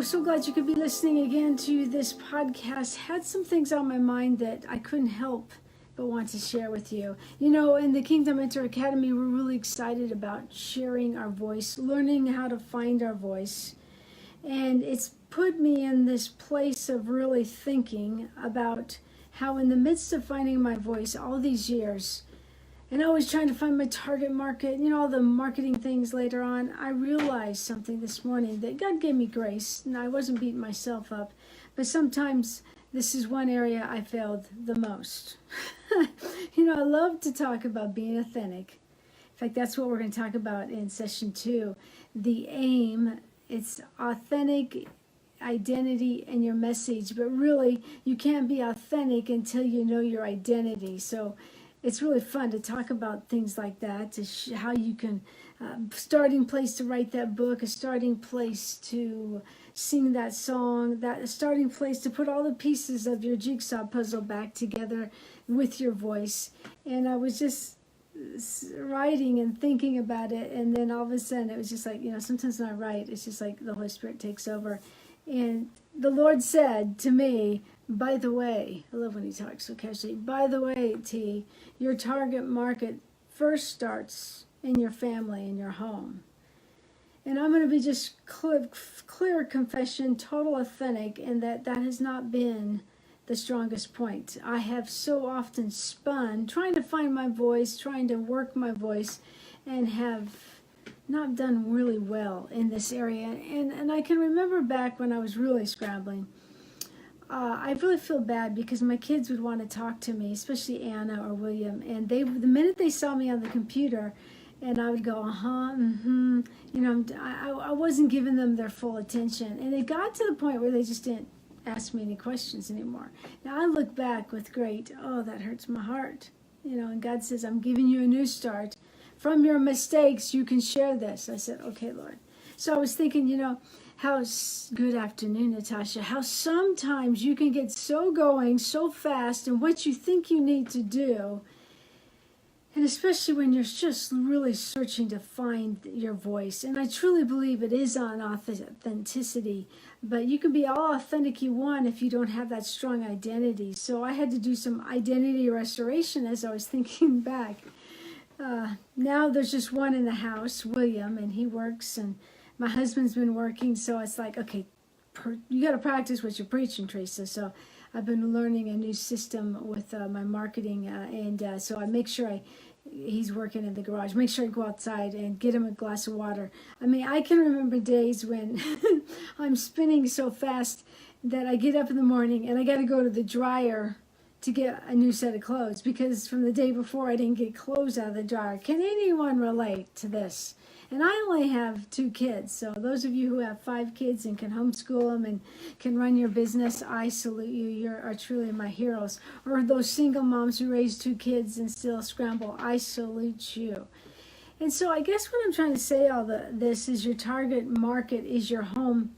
So glad you could be listening again to this podcast. Had some things on my mind that I couldn't help but want to share with you. You know, in the Kingdom Mentor Academy, we're really excited about sharing our voice, learning how to find our voice. And it's put me in this place of really thinking about how in the midst of finding my voice all these years, and always trying to find my target market, you know, all the marketing things later on, I realized something this morning that God gave me grace, and I wasn't beating myself up, but sometimes this is one area I failed the most. You know, I love to talk about being authentic. In fact, that's what we're going to talk about in session 2. The aim, it's authentic identity and your message, but really you can't be authentic until you know your identity. So it's really fun to talk about things like that, to how you can, starting place to write that book, a starting place to sing that song, that a starting place to put all the pieces of your jigsaw puzzle back together with your voice. And I was just writing and thinking about it, and then all of a sudden it was just like, you know, sometimes when I write, it's just like the Holy Spirit takes over. And the Lord said to me, by the way, I love when he talks so casually, by the way, T, your target market first starts in your family, in your home. And I'm going to be just clear confession, total authentic, and that has not been the strongest point. I have so often spun, trying to find my voice, trying to work my voice, and have not done really well in this area. And I can remember back when I was really scrambling, I really feel bad because my kids would want to talk to me, especially Anna or William, and the minute they saw me on the computer, and I would go, you know, I wasn't giving them their full attention, and it got to the point where they just didn't ask me any questions anymore. Now I look back with great, oh, that hurts my heart, you know, and God says, I'm giving you a new start. From your mistakes, you can share this. I said, okay, Lord. So I was thinking, you know, good afternoon, Natasha, how sometimes you can get so going so fast in what you think you need to do, and especially when you're just really searching to find your voice. And I truly believe it is on authenticity, but you can be all authentic you want if you don't have that strong identity. So I had to do some identity restoration as I was thinking back. Now there's just one in the house, William, and he works, and my husband's been working, so it's like, okay, you got to practice what you're preaching, Theresa. So I've been learning a new system with my marketing, and so I make sure he's working in the garage, make sure I go outside and get him a glass of water. I mean, I can remember days when I'm spinning so fast that I get up in the morning and I got to go to the dryer to get a new set of clothes because from the day before I didn't get clothes out of the dryer. Can anyone relate to this? And I only have 2 kids, so those of you who have 5 kids and can homeschool them and can run your business, I salute you. You are truly my heroes. Or those single moms who raise 2 kids and still scramble, I salute you. And so I guess what I'm trying to say this is your target market is your home.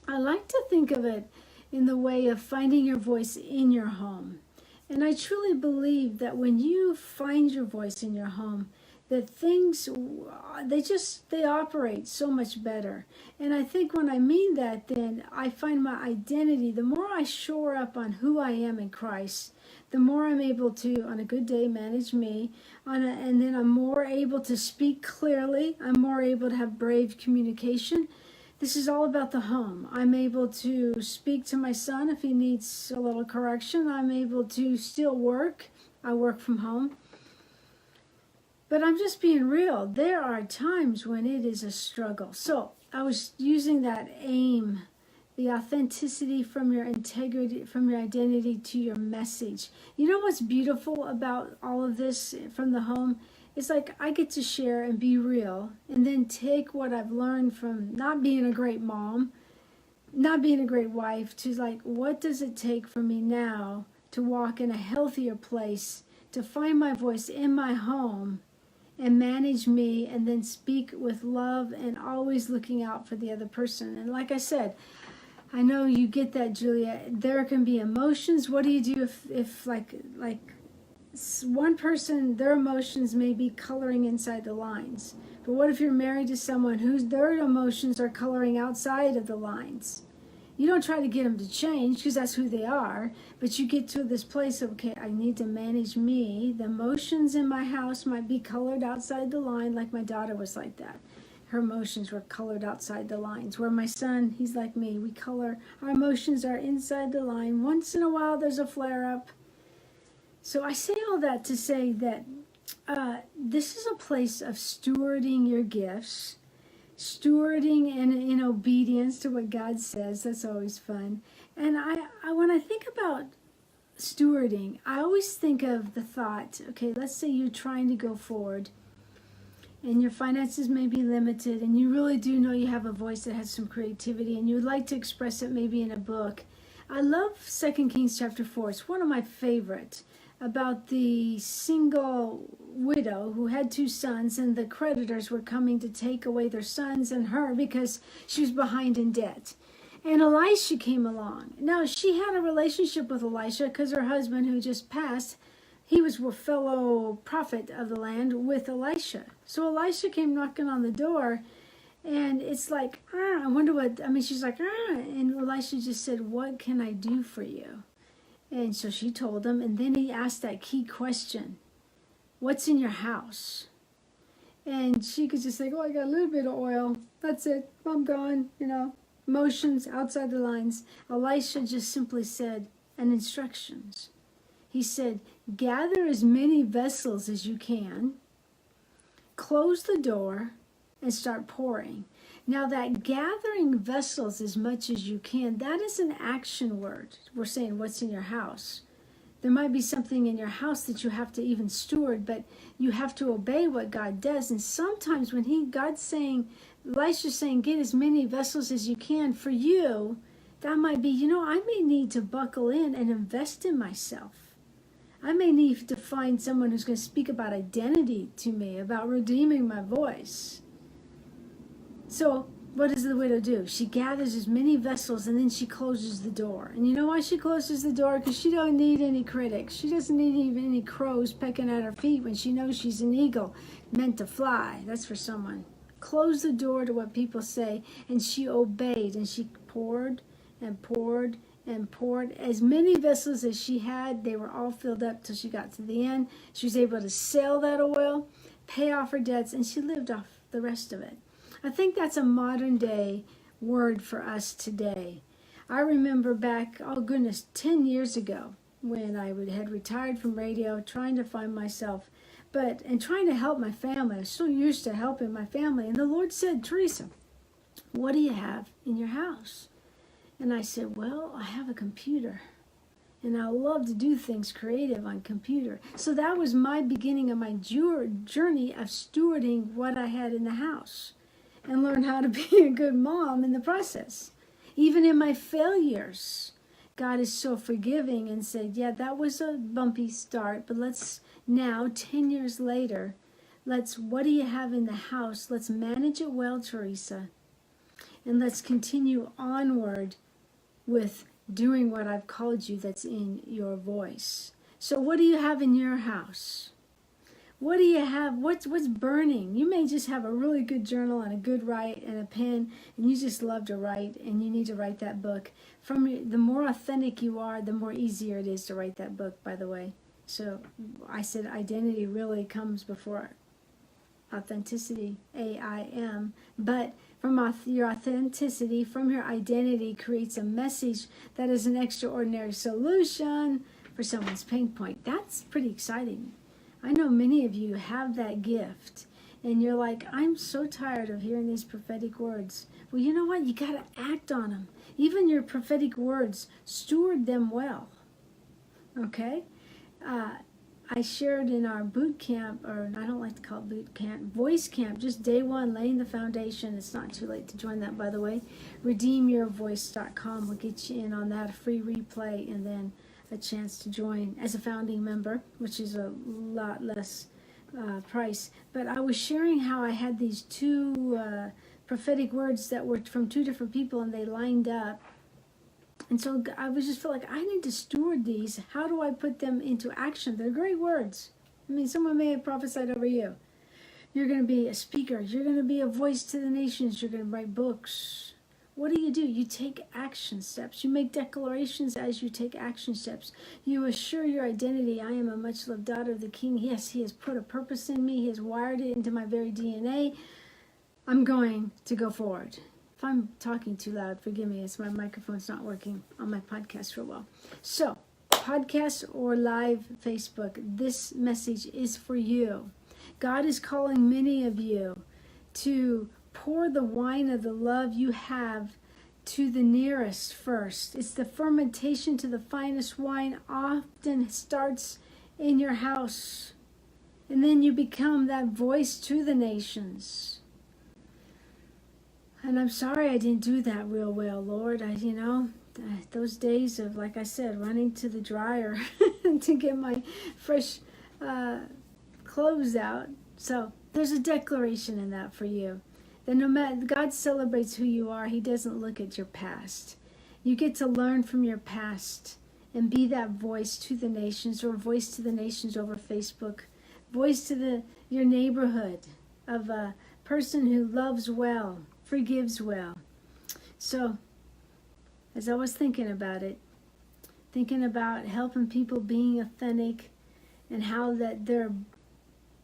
I like to think of it in the way of finding your voice in your home. And I truly believe that when you find your voice in your home, that things, they operate so much better. And I think when I mean that, then I find my identity. The more I shore up on who I am in Christ, the more I'm able to, on a good day, manage me. And then I'm more able to speak clearly. I'm more able to have brave communication. This is all about the home. I'm able to speak to my son if he needs a little correction. I'm able to still work. I work from home. But I'm just being real. There are times when it is a struggle. So I was using that aim, the authenticity from your integrity, from your identity to your message. You know what's beautiful about all of this from the home? It's like I get to share and be real and then take what I've learned from not being a great mom, not being a great wife, to like, what does it take for me now to walk in a healthier place, to find my voice in my home, and manage me, and then speak with love and always looking out for the other person. And like I said, I know you get that, Julia. There can be emotions. What do you do if like one person, their emotions may be coloring inside the lines? But what if you're married to someone whose their emotions are coloring outside of the lines? You don't try to get them to change because that's who they are, but you get to this place of, okay, I need to manage me. The emotions in my house might be colored outside the line, like my daughter was like that. Her emotions were colored outside the lines. Where my son, he's like me. We color, our emotions are inside the line. Once in a while, there's a flare up. So I say all that to say that this is a place of stewarding your gifts, stewarding in obedience to what God says. That's always fun. And I when I think about stewarding, I always think of the thought, okay, let's say you're trying to go forward and your finances may be limited and you really do know you have a voice that has some creativity and you'd like to express it maybe in a book. I love 2 Kings chapter 4. It's one of my favorites, about the single widow who had 2 sons and the creditors were coming to take away their sons and her because she was behind in debt. And Elisha came along. Now, she had a relationship with Elisha because her husband, who just passed, he was a fellow prophet of the land with Elisha. So Elisha came knocking on the door, and it's like, I wonder what, she's like, and Elisha just said, what can I do for you? And so she told him, and then he asked that key question, what's in your house? And she could just say, I got a little bit of oil. That's it. I'm gone. Emotions outside the lines. Elisha just simply said, and instructions. He said, gather as many vessels as you can, close the door, and start pouring. Now that gathering vessels as much as you can, that is an action word. We're saying what's in your house. There might be something in your house that you have to even steward, but you have to obey what God does. And sometimes when God's saying, Elisha's saying, get as many vessels as you can, for you, that might be, I may need to buckle in and invest in myself. I may need to find someone who's going to speak about identity to me, about redeeming my voice. So what does the widow do? She gathers as many vessels and then she closes the door. And you know why she closes the door? Because she don't need any critics. She doesn't need even any crows pecking at her feet when she knows she's an eagle meant to fly. That's for someone. Close the door to what people say. And she obeyed and she poured and poured and poured. As many vessels as she had, they were all filled up till she got to the end. She was able to sell that oil, pay off her debts, and she lived off the rest of it. I think that's a modern day word for us today. I remember back, 10 years ago when I had retired from radio, trying to find myself, and trying to help my family. I was so used to helping my family. And the Lord said, Theresa, what do you have in your house? And I said, well, I have a computer. And I love to do things creative on computer. So that was my beginning of my journey of stewarding what I had in the house. And learn how to be a good mom in the process. Even in my failures, God is so forgiving and said, yeah, that was a bumpy start, but let's now, 10 years later, what do you have in the house? Let's manage it well, Theresa. And let's continue onward with doing what I've called you that's in your voice. So what do you have in your house? What do you have? What's burning? You may just have a really good journal and a good write and a pen, and you just love to write, and you need to write that book. The more authentic you are, the more easier it is to write that book, by the way. So I said identity really comes before authenticity, AIM. But from your authenticity, from your identity, creates a message that is an extraordinary solution for someone's pain point. That's pretty exciting. I know many of you have that gift, and you're like, I'm so tired of hearing these prophetic words. Well, you know what? You got to act on them. Even your prophetic words, steward them well. Okay? I shared in our boot camp, or I don't like to call it boot camp, voice camp, just day one, laying the foundation. It's not too late to join that, by the way. RedeemYourVoice.com will get you in on that, a free replay, and then a chance to join as a founding member, which is a lot less price. But I was sharing how I had these 2 prophetic words that were from 2 different people, and they lined up. And so I was just felt like I need to steward these. How do I put them into action? They're great words. Someone may have prophesied over you. You're going to be a speaker. You're going to be a voice to the nations. You're going to write books. what do? You take action steps. You make declarations as you take action steps. You assure your identity. I am a much loved daughter of the King. Yes, he has put a purpose in me. He has wired it into my very DNA. I'm going to go forward. If I'm talking too loud, forgive me. It's my microphone's not working on my podcast real well. So, podcast or live Facebook, this message is for you. God is calling many of you to pour the wine of the love you have to the nearest first. It's the fermentation to the finest wine often starts in your house. And then you become that voice to the nations. And I'm sorry I didn't do that real well, Lord. Those days of, like I said, running to the dryer to get my fresh clothes out. So there's a declaration in that for you. That no matter, God celebrates who you are. He doesn't look at your past. You get to learn from your past and be that voice to the nations, or voice to the nations over Facebook. Voice to your neighborhood of a person who loves well, forgives well. So, as I was thinking about it, thinking about helping people being authentic and how that their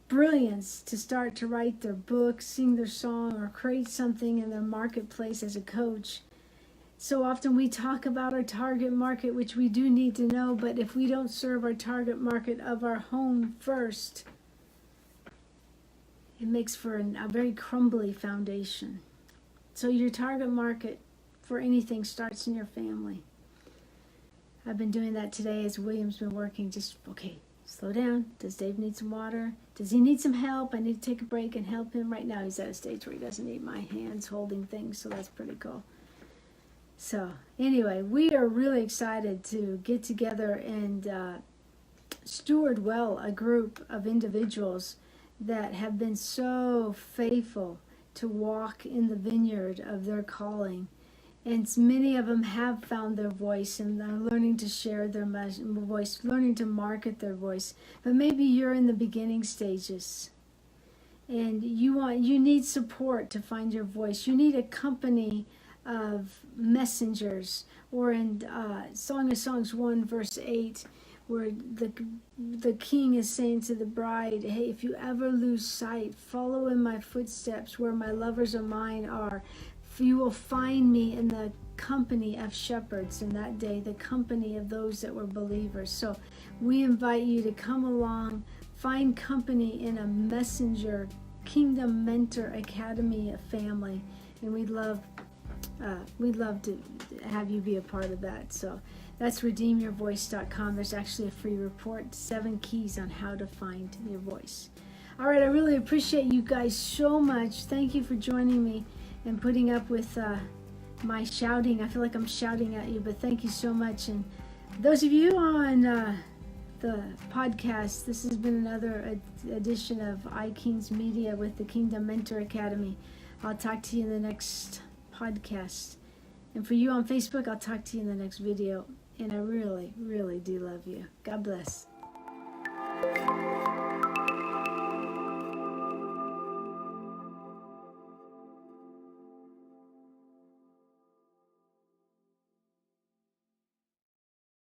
brilliance to start to write their book, sing their song, or create something in their marketplace as a coach. So often we talk about our target market, which we do need to know, but if we don't serve our target market of our home first, it makes for a very crumbly foundation. So your target market for anything starts in your family. I've been doing that today as William's been working. Okay, slow down. Does Dave need some water? Does he need some help? I need to take a break and help him. Right now he's at a stage where he doesn't need my hands holding things, so that's pretty cool. So anyway, we are really excited to get together and steward well a group of individuals that have been so faithful to walk in the vineyard of their calling. And many of them have found their voice and are learning to share their voice, learning to market their voice. But maybe you're in the beginning stages and you need support to find your voice. You need a company of messengers, or in Song of Songs 1 verse 8, where the king is saying to the bride, hey, if you ever lose sight, follow in my footsteps where my lovers of mine are. You will find me in the company of shepherds in that day, the company of those that were believers. So we invite you to come along, find company in a messenger, Kingdom Mentor Academy family, and we'd love to have you be a part of that. So that's redeemyourvoice.com. There's actually a free report, 7 keys on how to find your voice. All right, I really appreciate you guys so much. Thank you for joining me and putting up with my shouting. I feel like I'm shouting at you, but thank you so much. And those of you on the podcast, this has been another edition of iKings Media with the Kingdom Mentor Academy. I'll talk to you in the next podcast. And for you on Facebook, I'll talk to you in the next video. And I really, really do love you. God bless.